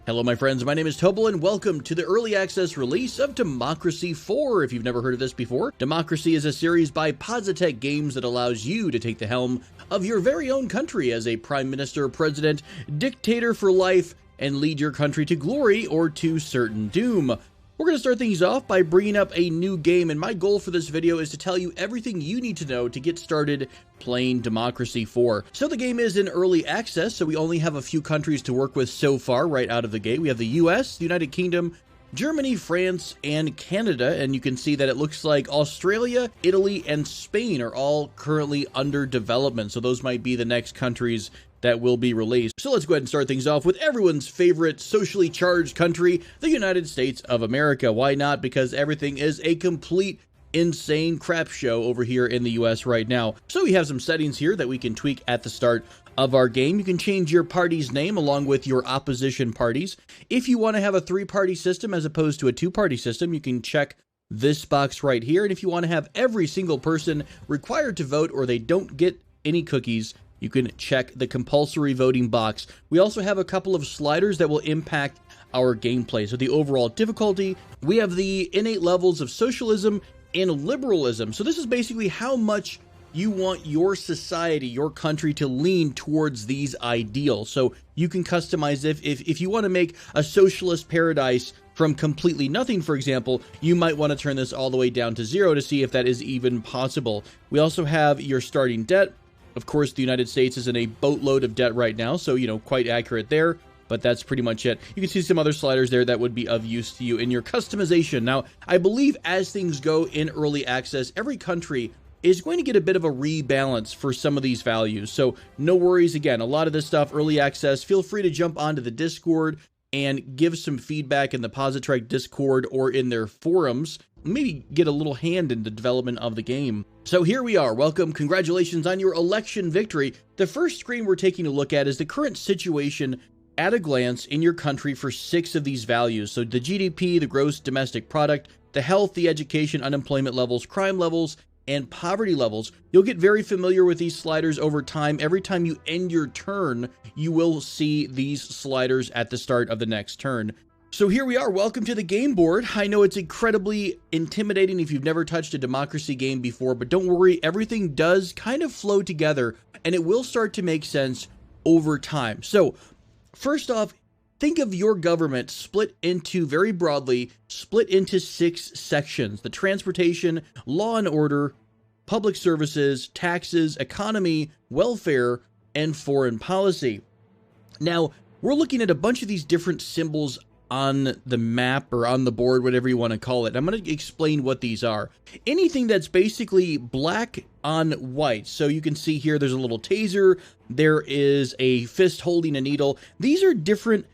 Hello my friends, my name is Tobel and welcome to the early access release of Democracy 4. If you've never heard of this before, Democracy is a series by Positech Games that allows you to take the helm of your very own country as a prime minister, president, dictator for life, and lead your country to glory or to certain doom. We're going to start things off by bringing up a new game, and my goal for this video is to tell you everything you need to know to get started playing Democracy 4. So the game is in early access, so we only have a few countries to work with so far right out of the gate. We have the US, the United Kingdom, Germany, France, and Canada, and you can see that it looks like Australia, Italy, and Spain are all currently under development, so those might be the next countries that will be released. So let's go ahead and start things off with everyone's favorite socially charged country, the United States of America. Why not? Because everything is a complete insane crap show over here in the US right now. So we have some settings here that we can tweak at the start of our game. You can change your party's name along with your opposition parties. If you want to have a three-party system as opposed to a two-party system, you can check this box right here. And if you want to have every single person required to vote or they don't get any cookies, you can check the compulsory voting box. We also have a couple of sliders that will impact our gameplay. So the overall difficulty, we have the innate levels of socialism and liberalism. So this is basically how much you want your society, your country to lean towards these ideals. So you can customize if you want to make a socialist paradise from completely nothing, for example, you might want to turn this all the way down to 0 to see if that is even possible. We also have your starting debt. Of course, the United States is in a boatload of debt right now, so, quite accurate there, but that's pretty much it. You can see some other sliders there that would be of use to you in your customization. Now, I believe as things go in early access, every country is going to get a bit of a rebalance for some of these values, so no worries. Again, a lot of this stuff, early access, feel free to jump onto the Discord and give some feedback in the Positech Discord or in their forums. Maybe get a little hand in the development of the game. So here we are. Welcome. Congratulations on your election victory. The first screen we're taking a look at is the current situation at a glance in your country for 6 of these values. So the GDP, the gross domestic product, the health, the education, unemployment levels, crime levels, and poverty levels. You'll get very familiar with these sliders over time. Every time you end your turn, you will see these sliders at the start of the next turn. So here we are. Welcome to the game board. I know it's incredibly intimidating if you've never touched a democracy game before, but don't worry, everything does kind of flow together and it will start to make sense over time. So first off, think of your government split into, very broadly, split into 6 sections: the transportation, law and order, public services, taxes, economy, welfare, and foreign policy. Now, we're looking at a bunch of these different symbols on the map or on the board, whatever you want to call it. I'm going to explain what these are. Anything that's basically black on white. So you can see here there's a little taser, there is a fist holding a needle. These are different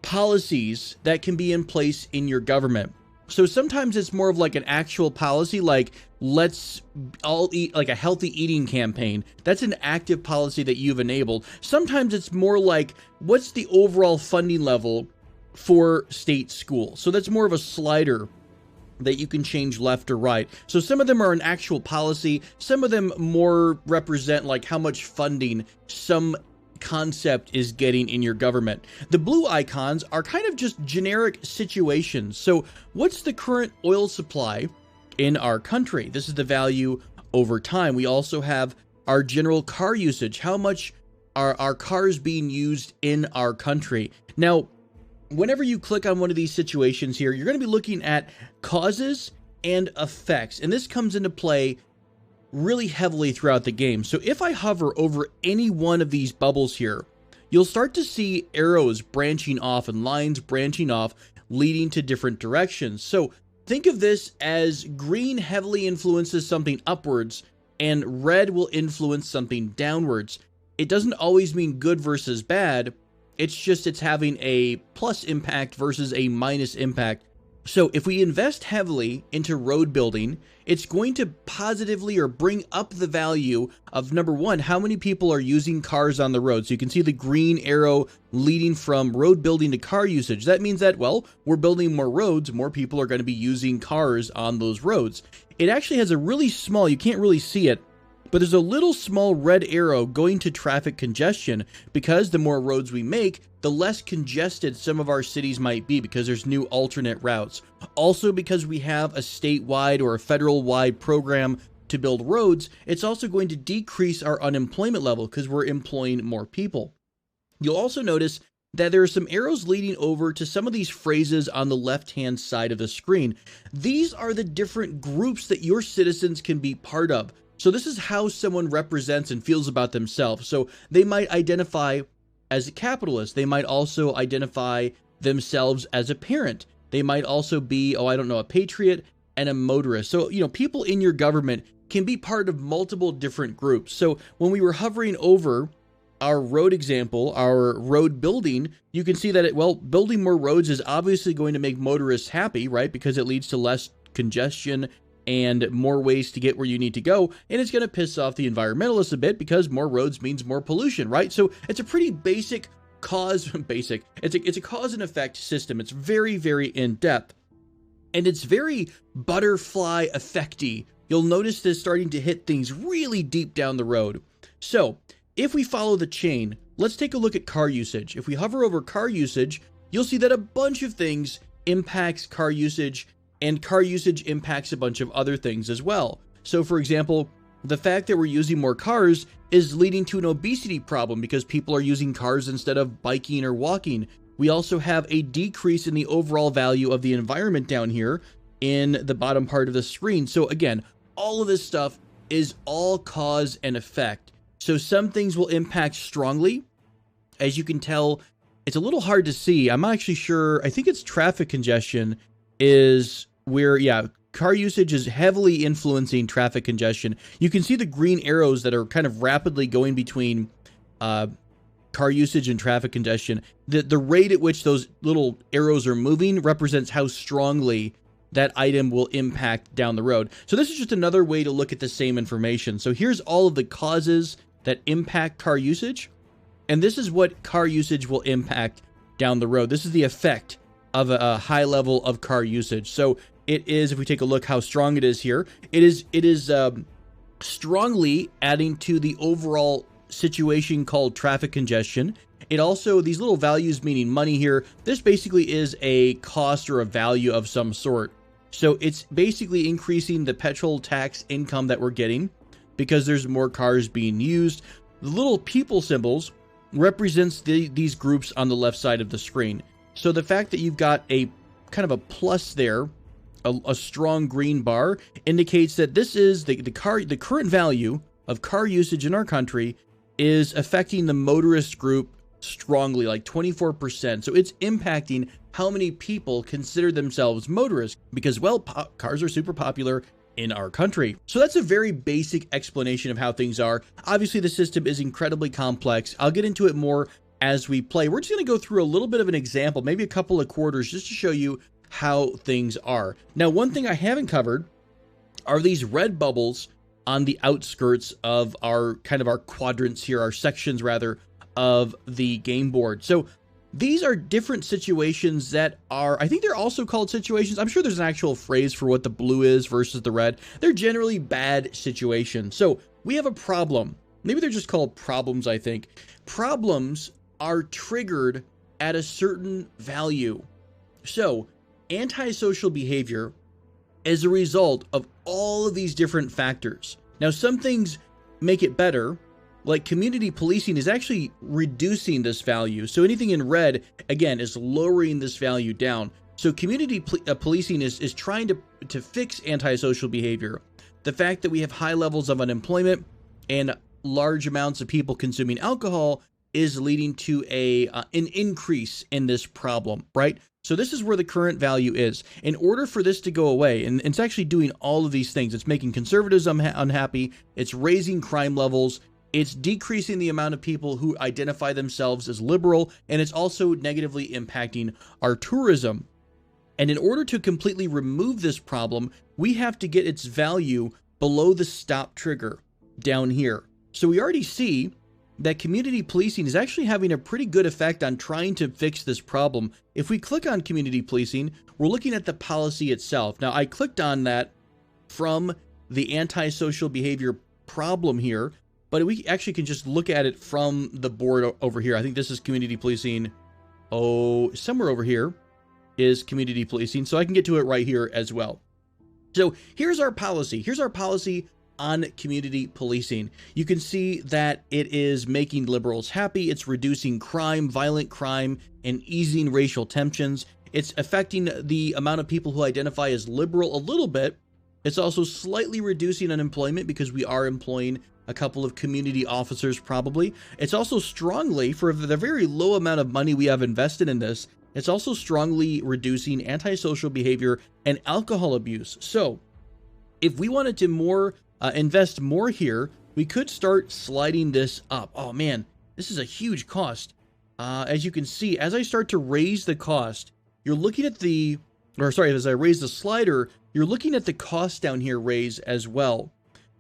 policies that can be in place in your government. So sometimes it's more of like an actual policy, like let's all eat, like a healthy eating campaign. That's an active policy that you've enabled. Sometimes it's more like, what's the overall funding level for state schools? So that's more of a slider that you can change left or right. So some of them are an actual policy. Some of them more represent like how much funding some concept is getting in your government. The blue icons are kind of just generic situations. So what's the current oil supply in our country? This is the value over time. We also have our general car usage. How much are our cars being used in our country? Now, whenever you click on one of these situations here, you're going to be looking at causes and effects, and this comes into play really heavily throughout the game. So if I hover over any one of these bubbles here, you'll start to see arrows branching off and lines branching off, leading to different directions. So think of this as green heavily influences something upwards and red will influence something downwards. It doesn't always mean good versus bad. It's just it's having a plus impact versus a minus impact. So if we invest heavily into road building, it's going to positively or bring up the value of, number one, how many people are using cars on the road. So you can see the green arrow leading from road building to car usage. That means that, well, we're building more roads, more people are going to be using cars on those roads. It actually has a really small, you can't really see it, But there's a little small red arrow going to traffic congestion, because the more roads we make, the less congested some of our cities might be because there's new alternate routes. Also, because we have a statewide or a federal-wide program to build roads, it's also going to decrease our unemployment level because we're employing more people. You'll also notice that there are some arrows leading over to some of these phrases on the left-hand side of the screen. These are the different groups that your citizens can be part of. So this is how someone represents and feels about themselves. So they might identify as a capitalist. They might also identify themselves as a parent. They might also be, a patriot and a motorist. So, people in your government can be part of multiple different groups. So when we were hovering over our road example, our road building, you can see that building more roads is obviously going to make motorists happy, right? Because it leads to less congestion and more ways to get where you need to go. And it's going to piss off the environmentalists a bit because more roads means more pollution, right? So it's a pretty basic cause, it's a cause and effect system. It's very, very in depth, and it's very butterfly effecty. You'll notice this starting to hit things really deep down the road. So if we follow the chain, let's take a look at car usage. If we hover over car usage, you'll see that a bunch of things impacts car usage, and car usage impacts a bunch of other things as well. So for example, the fact that we're using more cars is leading to an obesity problem because people are using cars instead of biking or walking. We also have a decrease in the overall value of the environment down here in the bottom part of the screen. So again, all of this stuff is all cause and effect. So some things will impact strongly. As you can tell, it's a little hard to see. I'm not actually sure. I think it's traffic congestion is where, car usage is heavily influencing traffic congestion. You can see the green arrows that are kind of rapidly going between car usage and traffic congestion. The rate at which those little arrows are moving represents how strongly that item will impact down the road. So this is just another way to look at the same information. So here's all of the causes that impact car usage, and this is what car usage will impact down the road. This is the effect of a high level of car usage. So it is, if we take a look how strong it is here, it is strongly adding to the overall situation called traffic congestion. It also, these little values meaning money here, this basically is a cost or a value of some sort. So it's basically increasing the petrol tax income that we're getting because there's more cars being used. The little people symbols represents these groups on the left side of the screen. So the fact that you've got a kind of a plus there, a strong green bar, indicates that this is the current value of car usage in our country is affecting the motorist group strongly, like 24%. So it's impacting how many people consider themselves motorists because, cars are super popular in our country. So that's a very basic explanation of how things are. Obviously, the system is incredibly complex. I'll get into it more as we play. We're just going to go through a little bit of an example, maybe a couple of quarters, just to show you how things are. Now, one thing I haven't covered are these red bubbles on the outskirts of our quadrants here, our sections rather, of the game board. So these are different situations that are, I think they're also called situations. I'm sure there's an actual phrase for what the blue is versus the red. They're generally bad situations. So we have a problem. Maybe they're just called problems, I think. Problems are triggered at a certain value. So antisocial behavior is a result of all of these different factors. Now, some things make it better, like community policing is actually reducing this value. So anything in red, again, is lowering this value down. So community policing is trying to fix antisocial behavior. The fact that we have high levels of unemployment and large amounts of people consuming alcohol is leading to an increase in this problem, right? So this is where the current value is. In order for this to go away, and it's actually doing all of these things, it's making conservatives unhappy, it's raising crime levels, it's decreasing the amount of people who identify themselves as liberal, and it's also negatively impacting our tourism. And in order to completely remove this problem, we have to get its value below the stop trigger down here. So we already see that community policing is actually having a pretty good effect on trying to fix this problem. If we click on community policing, we're looking at the policy itself. Now, I clicked on that from the antisocial behavior problem here, but we actually can just look at it from the board over here. I think this is community policing. Oh, somewhere over here is community policing. So I can get to it right here as well. So here's our policy. Here's our policy on community policing. You can see that it is making liberals happy. It's reducing crime, violent crime, and easing racial tensions. It's affecting the amount of people who identify as liberal a little bit. It's also slightly reducing unemployment because we are employing a couple of community officers probably. It's also strongly, for the very low amount of money we have invested in this, it's also strongly reducing antisocial behavior and alcohol abuse. So if we wanted to invest more here, we could start sliding this up. Oh man, this is a huge cost. As you can see, as I start to raise the cost, you're looking at as I raise the slider, you're looking at the cost down here raise as well.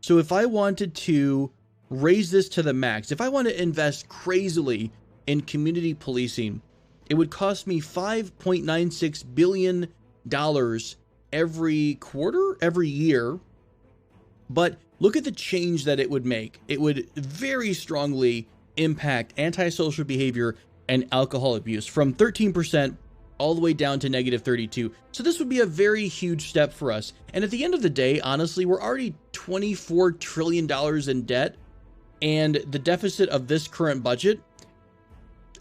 So if I wanted to raise this to the max, if I want to invest crazily in community policing, it would cost me $5.96 billion every quarter, every year. But look at the change that it would make. It would very strongly impact antisocial behavior and alcohol abuse from 13% all the way down to -32. So this would be a very huge step for us. And at the end of the day, honestly, we're already $24 trillion in debt. And the deficit of this current budget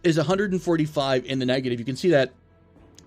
is 145 in the negative. You can see that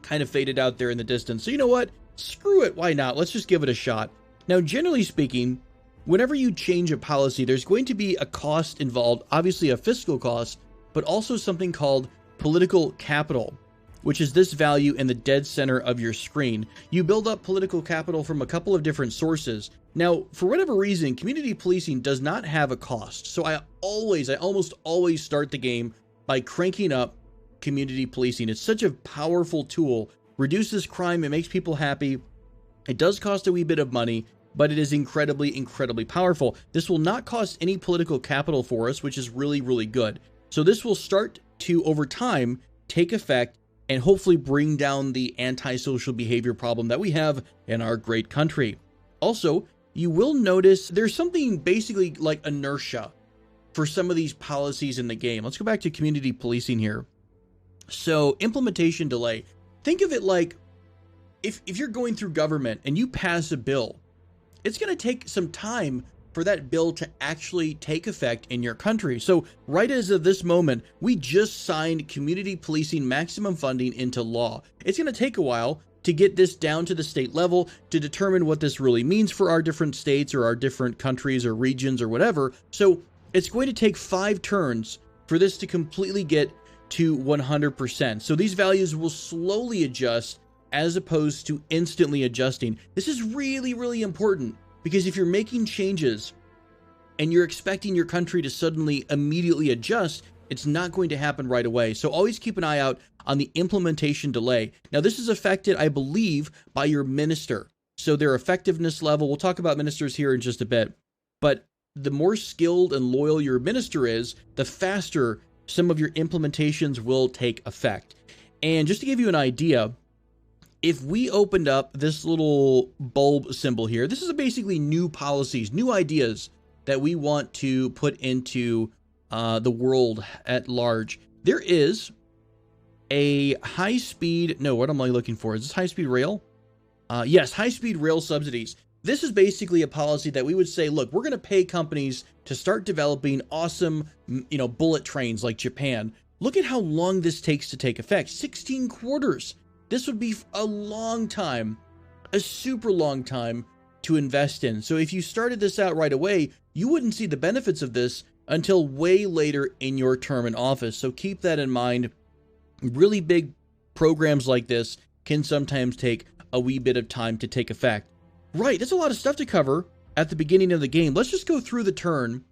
kind of faded out there in the distance. So you know what? Screw it. Why not? Let's just give it a shot. Now, generally speaking, whenever you change a policy, there's going to be a cost involved, obviously a fiscal cost, but also something called political capital, which is this value in the dead center of your screen. You build up political capital from a couple of different sources. Now, for whatever reason, community policing does not have a cost. So I almost always start the game by cranking up community policing. It's such a powerful tool, reduces crime, it makes people happy. It does cost a wee bit of money, but it is incredibly, incredibly powerful. This will not cost any political capital for us, which is really, really good. So this will start to, over time, take effect and hopefully bring down the antisocial behavior problem that we have in our great country. Also, you will notice there's something basically like inertia for some of these policies in the game. Let's go back to community policing here. So implementation delay. Think of it like if you're going through government and you pass a bill, it's going to take some time for that bill to actually take effect in your country. So right as of this moment, we just signed community policing maximum funding into law. It's going to take a while to get this down to the state level to determine what this really means for our different states or our different countries or regions or whatever. So it's going to take 5 turns for this to completely get to 100%. So these values will slowly adjust as opposed to instantly adjusting. This is really, really important because if you're making changes and you're expecting your country to suddenly immediately adjust, it's not going to happen right away. So always keep an eye out on the implementation delay. Now, this is affected, I believe, by your minister. So their effectiveness level, we'll talk about ministers here in just a bit, but the more skilled and loyal your minister is, the faster some of your implementations will take effect. And just to give you an idea, if we opened up this little bulb symbol here, this is basically new policies, new ideas that we want to put into the world at large. There is a high-speed, no, what am I looking for? Is this high-speed rail? Yes, high-speed rail subsidies. This is basically a policy that we would say, look, we're going to pay companies to start developing awesome, bullet trains like Japan. Look at how long this takes to take effect. 16 quarters. This would be a long time, a super long time to invest in. So if you started this out right away, you wouldn't see the benefits of this until way later in your term in office. So keep that in mind. Really big programs like this can sometimes take a wee bit of time to take effect. Right, there's a lot of stuff to cover at the beginning of the game. Let's just go through the turn,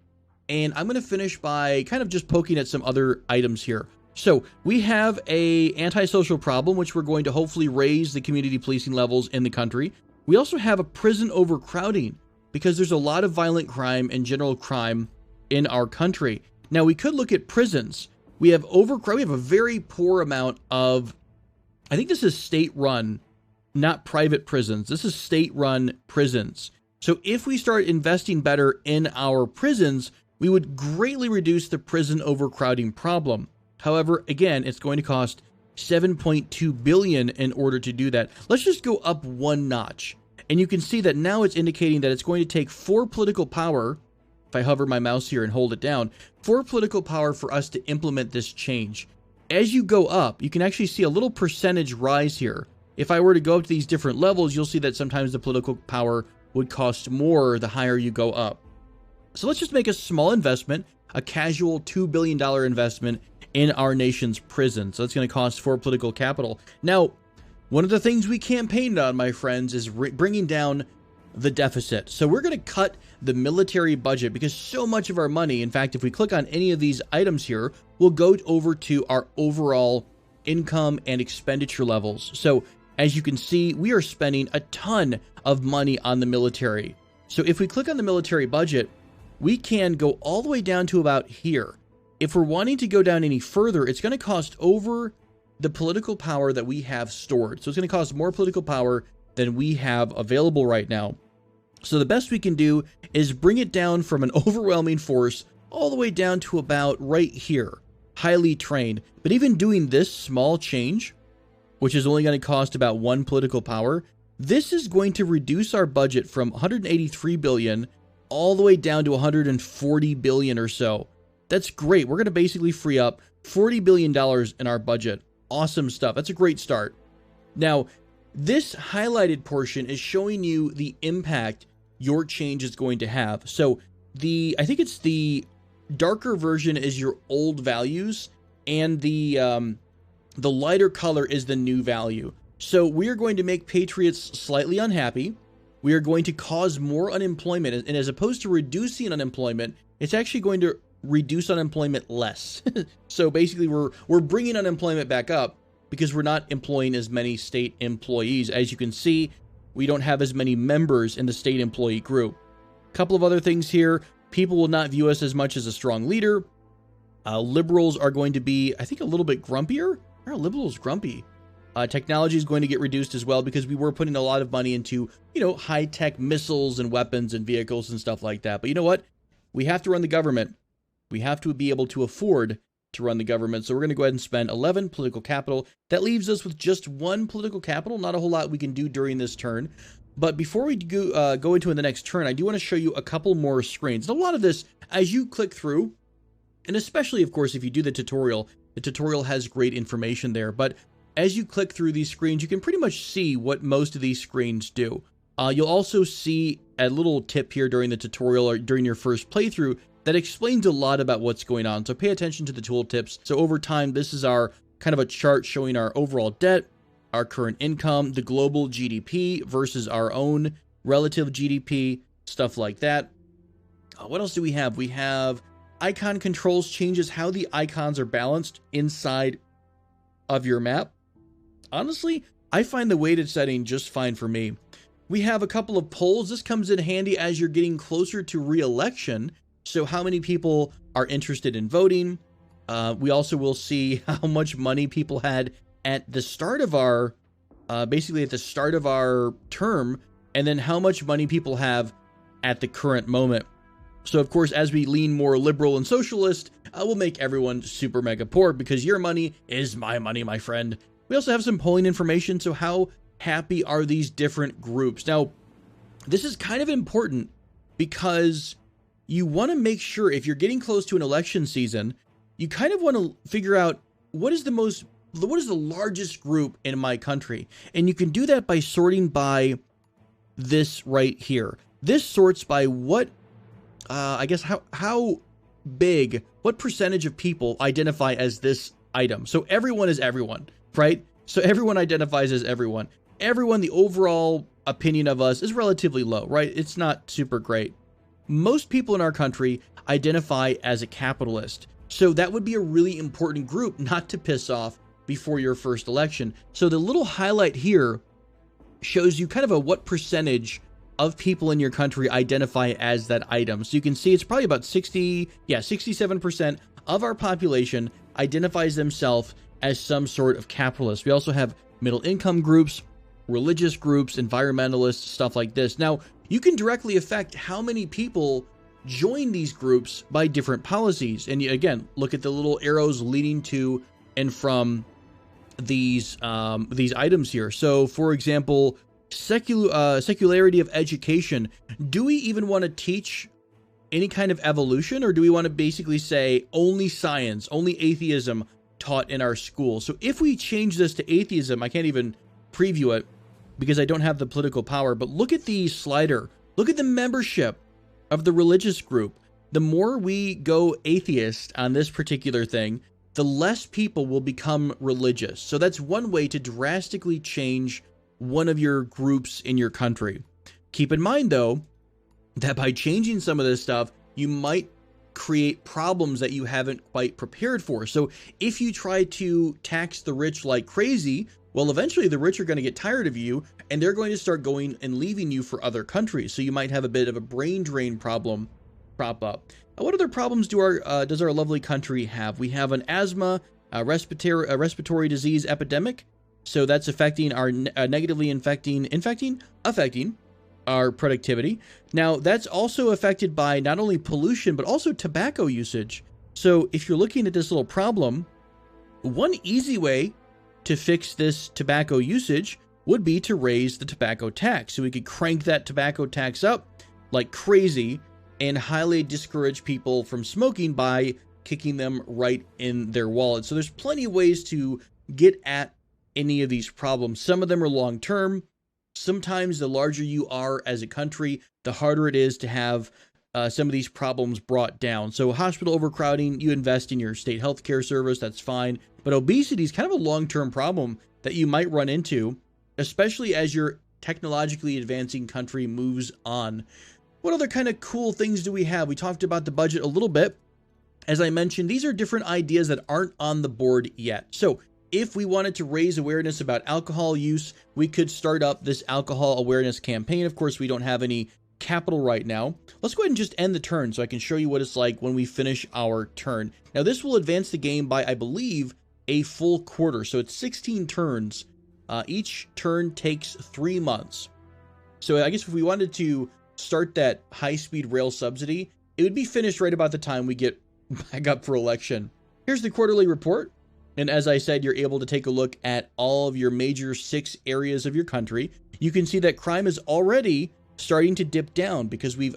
and I'm going to finish by kind of just poking at some other items here. So we have a antisocial problem, which we're going to hopefully raise the community policing levels in the country. We also have a prison overcrowding because there's a lot of violent crime and general crime in our country. Now, we could look at prisons. We have overcrowding. We have a very poor amount of, I think this is state-run, not private prisons. This is state-run prisons. So if we start investing better in our prisons, we would greatly reduce the prison overcrowding problem. However, again, it's going to cost $7.2 billion in order to do that. Let's just go up one notch. And you can see that now it's indicating that it's going to take 4 political power, if I hover my mouse here and hold it down, 4 political power for us to implement this change. As you go up, you can actually see a little percentage rise here. If I were to go up to these different levels, you'll see that sometimes the political power would cost more the higher you go up. So let's just make a small investment, a casual $2 billion investment in our nation's prison. So it's going to cost 4 political capital. Now, one of the things we campaigned on, my friends, is bringing down the deficit. So we're going to cut the military budget because so much of our money, in fact, if we click on any of these items here, will go over to our overall income and expenditure levels. So as you can see, we are spending a ton of money on the military. So if we click on the military budget, we can go all the way down to about here. If we're wanting to go down any further, it's going to cost over the political power that we have stored. So it's going to cost more political power than we have available right now. So the best we can do is bring it down from an overwhelming force all the way down to about right here, highly trained. But even doing this small change, which is only going to cost about 1 political power, this is going to reduce our budget from 183 billion all the way down to 140 billion or so. That's great. We're going to basically free up $40 billion in our budget. Awesome stuff. That's a great start. Now, this highlighted portion is showing you the impact your change is going to have. So I think it's the darker version is your old values, and the lighter color is the new value. So we are going to make patriots slightly unhappy. We are going to cause more unemployment, and as opposed to reducing unemployment, it's actually going to reduce unemployment less. So basically we're bringing unemployment back up because we're not employing as many state employees. As you can see, we don't have as many members in the state employee group. A couple of other things here. People will not view us as much as a strong leader. Liberals are going to be, I think, a little bit grumpier. Are liberals grumpy? Technology is going to get reduced as well because we were putting a lot of money into, high-tech missiles and weapons and vehicles and stuff like that. But you know what? We have to run the government. We have to be able to afford to run the government. So we're going to go ahead and spend 11 political capital. That leaves us with just 1 political capital. Not a whole lot we can do during this turn. But before we go into the next turn, I do want to show you a couple more screens. And a lot of this, as you click through, and especially, of course, if you do the tutorial has great information there. But as you click through these screens, you can pretty much see what most of these screens do. You'll also see a little tip here during the tutorial or during your first playthrough that explains a lot about what's going on. So pay attention to the tooltips. So over time, this is our kind of a chart showing our overall debt, our current income, the global GDP versus our own relative GDP, stuff like that. What else do we have? We have icon controls, changes how the icons are balanced inside of your map. Honestly, I find the weighted setting just fine for me. We have a couple of polls. This comes in handy as you're getting closer to re-election. So how many people are interested in voting? We also will see how much money people had at the start of our, basically at the start of our term, and then how much money people have at the current moment. So of course, as we lean more liberal and socialist, we'll make everyone super mega poor because your money is my money, my friend. We also have some polling information. So how happy are these different groups? Now, this is kind of important because you want to make sure if you're getting close to an election season, you kind of want to figure out what is the largest group in my country. And you can do that by sorting by this right here. This sorts by what, I guess, how big, what percentage of people identify as this item. So everyone is everyone, right? So everyone identifies as everyone. Everyone, the overall opinion of us is relatively low, right? It's not super great. Most people in our country identify as a capitalist. So that would be a really important group not to piss off before your first election. So the little highlight here shows you kind of what percentage of people in your country identify as that item. So you can see it's probably about 67% of our population identifies themselves as some sort of capitalist. We also have middle income groups, religious groups, environmentalists, stuff like this. Now, you can directly affect how many people join these groups by different policies. And again, look at the little arrows leading to and from these items here. So, for example, secularity of education. Do we even want to teach any kind of evolution, or do we want to basically say only science, only atheism taught in our school? So if we change this to atheism, I can't even preview it because I don't have the political power, but look at the slider. Look at the membership of the religious group. The more we go atheist on this particular thing, the less people will become religious. So that's one way to drastically change one of your groups in your country. Keep in mind, though, that by changing some of this stuff, you might create problems that you haven't quite prepared for. So if you try to tax the rich like crazy, well, eventually the rich are going to get tired of you and they're going to start going and leaving you for other countries. So you might have a bit of a brain drain problem crop up. What other problems does our lovely country have? We have an asthma, respiratory disease epidemic. So that's affecting our negatively affecting our productivity. Now, that's also affected by not only pollution, but also tobacco usage. So if you're looking at this little problem, one easy way to fix this tobacco usage would be to raise the tobacco tax. So we could crank that tobacco tax up like crazy and highly discourage people from smoking by kicking them right in their wallet. So there's plenty of ways to get at any of these problems. Some of them are long-term. Sometimes the larger you are as a country, the harder it is to have some of these problems brought down. So hospital overcrowding, you invest in your state healthcare service, that's fine. But obesity is kind of a long-term problem that you might run into, especially as your technologically advancing country moves on. What other kind of cool things do we have? We talked about the budget a little bit. As I mentioned, these are different ideas that aren't on the board yet. So if we wanted to raise awareness about alcohol use, we could start up this alcohol awareness campaign. Of course, we don't have any capital right now. Let's go ahead and just end the turn so I can show you what it's like when we finish our turn. Now, this will advance the game by, I believe, a full quarter. So it's 16 turns. Each turn takes 3 months. So I guess if we wanted to start that high-speed rail subsidy, it would be finished right about the time we get back up for election. Here's the quarterly report. And as I said, you're able to take a look at all of your major 6 areas of your country. You can see that crime is already starting to dip down because we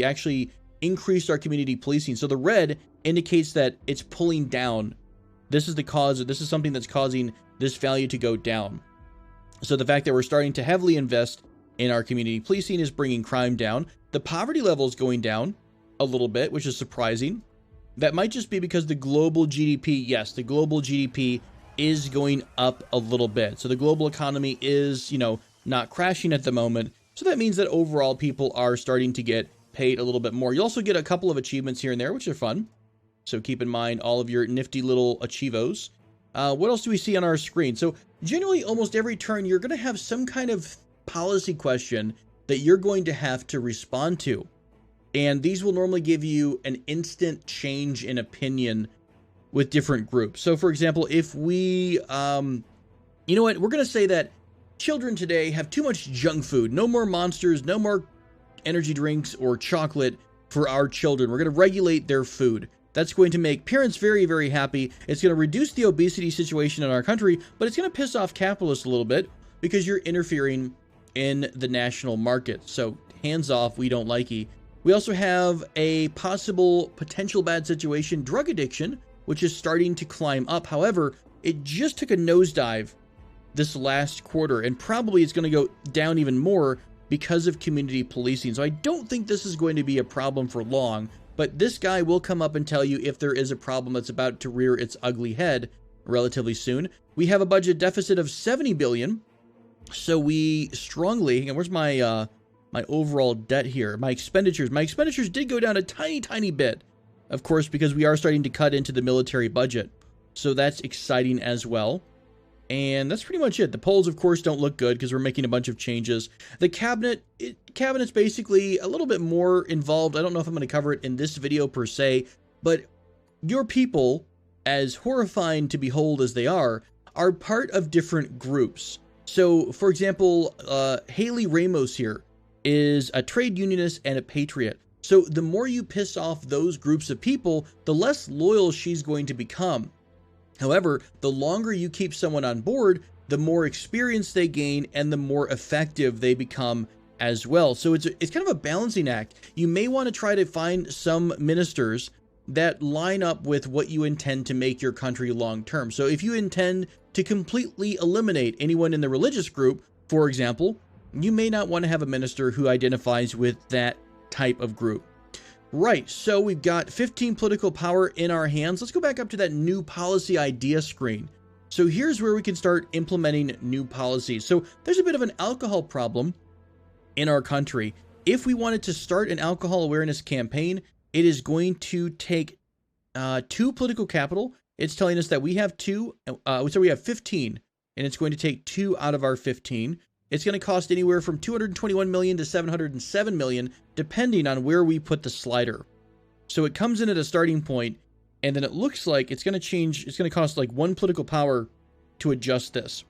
actually increased our community policing. So the red indicates that it's pulling down. This is the cause, this is something that's causing this value to go down. So the fact that we're starting to heavily invest in our community policing is bringing crime down. The poverty level is going down a little bit, which is surprising. That might just be because the global GDP, yes, the global GDP is going up a little bit. So the global economy is, not crashing at the moment. So that means that overall people are starting to get paid a little bit more. You also get a couple of achievements here and there, which are fun. So keep in mind all of your nifty little achievos. What else do we see on our screen? So generally, almost every turn, you're going to have some kind of policy question that you're going to have to respond to. And these will normally give you an instant change in opinion with different groups. So for example, if we, we're going to say that children today have too much junk food. No more Monsters, no more energy drinks or chocolate for our children. We're going to regulate their food. That's going to make parents very, very happy. It's going to reduce the obesity situation in our country, but it's going to piss off capitalists a little bit because you're interfering in the national market. So hands off, we don't like you. We also have a potential bad situation, drug addiction, which is starting to climb up. However, it just took a nosedive this last quarter, and probably it's going to go down even more because of community policing. So I don't think this is going to be a problem for long, but this guy will come up and tell you if there is a problem that's about to rear its ugly head relatively soon. We have a budget deficit of $70 billion. So we strongly, and where's my overall debt here? My expenditures did go down a tiny bit, of course, because we are starting to cut into the military budget. So that's exciting as well. And that's pretty much it. The polls, of course, don't look good because we're making a bunch of changes. The cabinet's basically a little bit more involved. I don't know if I'm going to cover it in this video per se, but your people, as horrifying to behold as they are part of different groups. So, for example, Haley Ramos here, is a trade unionist and a patriot. So the more you piss off those groups of people, the less loyal she's going to become. However, the longer you keep someone on board, the more experience they gain and the more effective they become as well. So it's kind of a balancing act. You may want to try to find some ministers that line up with what you intend to make your country long term. So if you intend to completely eliminate anyone in the religious group, for example, you may not want to have a minister who identifies with that type of group. Right, so we've got 15 political power in our hands. Let's go back up to that new policy idea screen. So here's where we can start implementing new policies. So there's a bit of an alcohol problem in our country. If we wanted to start an alcohol awareness campaign, it is going to take 2 political capital. It's telling us that we have 2, so we have 15, and it's going to take 2 out of our 15. It's going to cost anywhere from $221 million to $707 million, depending on where we put the slider. So it comes in at a starting point, and then it looks like it's going to change. It's going to cost like 1 political power to adjust this.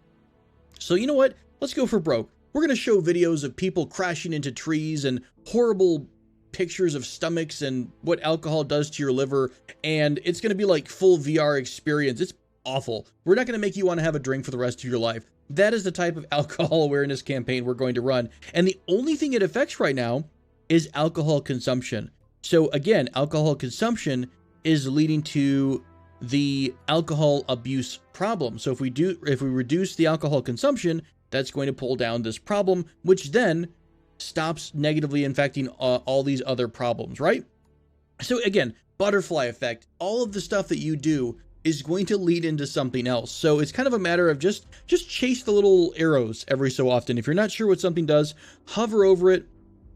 So you know what? Let's go for broke. We're going to show videos of people crashing into trees and horrible pictures of stomachs and what alcohol does to your liver. And it's going to be like full VR experience. It's awful. We're not going to make you want to have a drink for the rest of your life. That is the type of alcohol awareness campaign we're going to run. And the only thing it affects right now is alcohol consumption. So again, alcohol consumption is leading to the alcohol abuse problem. So if we reduce the alcohol consumption, that's going to pull down this problem, which then stops negatively infecting all these other problems, right? So again, butterfly effect, all of the stuff that you do is going to lead into something else. So it's kind of a matter of just chase the little arrows every so often. If you're not sure what something does, hover over it,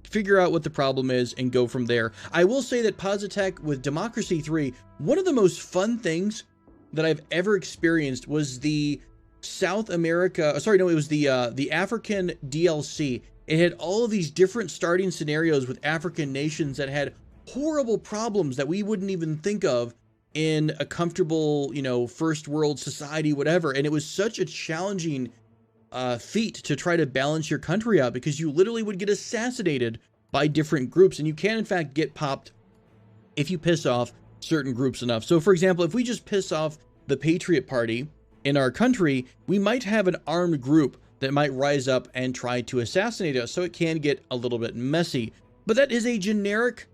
figure out what the problem is, and go from there. I will say that Positech with Democracy 3, one of the most fun things that I've ever experienced was the African DLC. It had all of these different starting scenarios with African nations that had horrible problems that we wouldn't even think of in a comfortable, first world society, whatever. And it was such a challenging feat to try to balance your country out, because you literally would get assassinated by different groups, and you can in fact get popped if you piss off certain groups enough. So for example, if we just piss off the Patriot Party in our country, we might have an armed group that might rise up and try to assassinate us. So it can get a little bit messy, but that is a generic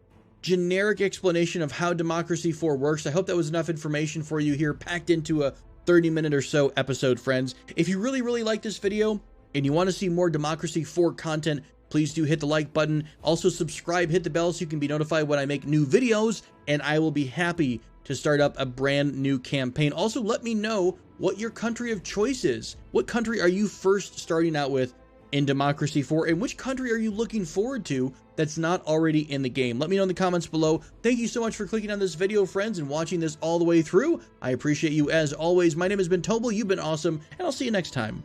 explanation of how Democracy 4 works. I hope that was enough information for you here, packed into a 30-minute or so episode, friends. If you really like this video and you want to see more Democracy 4 content, please do hit the like button. Also subscribe, hit the bell so you can be notified when I make new videos, and I will be happy to start up a brand new campaign. Also, let me know what your country of choice is. What country are you first starting out with in Democracy 4, and which country are you looking forward to that's not already in the game? Let me know in the comments below. Thank you so much for clicking on this video, friends, and watching this all the way through. I appreciate you as always. My name has been Tobel. You've been awesome, and I'll see you next time.